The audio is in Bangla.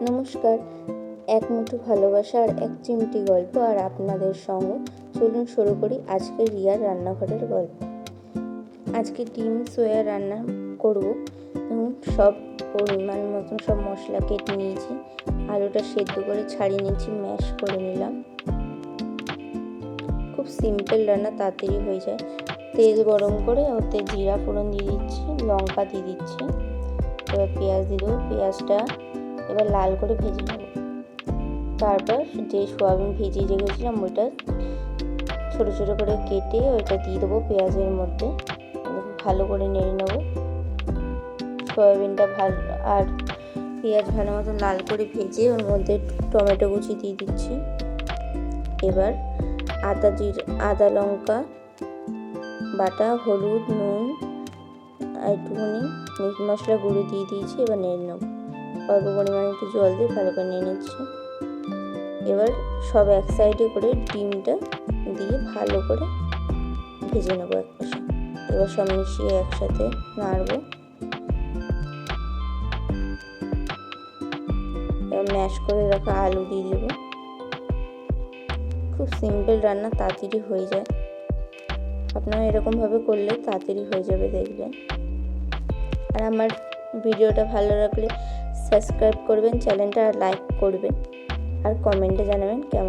নমস্কার। এক মুঠো ভালোবাসা আর এক চিমটি গল্প আর আপনাদের সঙ্গে চলুন শুরু করি আজকে রিয়ার রান্নাঘরের গল্প। আজকে ডিম সোয়া রান্না করব এবং সব পরিমাণ মতন সব মশলা কেটে নিয়েছি। আলুটা সেদ্ধ করে ছাড়িয়ে নিয়েছি, ম্যাশ করে নিলাম। খুব সিম্পল রান্না, তাড়াতাড়ি হয়ে যায়। তেল গরম করে ওতে জিরা ফোড়ন দিয়ে দিচ্ছি, লঙ্কা দিয়ে দিচ্ছি, এবার পেঁয়াজ দিয়ে দেবো। পেঁয়াজটা এবার লাল করে ভেজে নেব। তারপর যে সোয়াবিন ভিজিয়ে রেখেছিলাম ওইটা ছোটো ছোটো করে কেটে ওইটা দিয়ে দেবো পেঁয়াজের মধ্যে, ভালো করে নেড়ে নেব। সয়াবিনটা ভালো আর পেঁয়াজ ভালো মতো লাল করে ভেজে ওর মধ্যে টমেটো কুচি দিয়ে দিচ্ছি। এবার আদা লঙ্কা বাটা, হলুদ, নুন, একটুখানি মিট মশলা গুঁড়ো দিয়ে দিয়েছি। এবার নেড়ে নেব, অল্প পরিমাণে একটু জল দিয়ে ভালো করে নিয়ে নিচ্ছি। এবার সব এক সাইডে করে ডিমটা দিয়ে ভালো করে ভেজে নেবো এক পাশে। এবার সব মিশিয়ে একসাথে নাড়ব। এবার ম্যাশ করে রাখা আলু দিয়ে দেবো। খুব সিম্পল রান্না, তাড়াতাড়ি হয়ে যায়। আপনারা এরকমভাবে করলে তাড়াতাড়ি হয়ে যাবে দেখবেন। আর আমার ভিডিওটা ভালো লাগলে সাবস্ক্রাইব করবেন চ্যানেলটা, আর লাইক করবেন, আর কমেন্টে জানাবেন কেমন।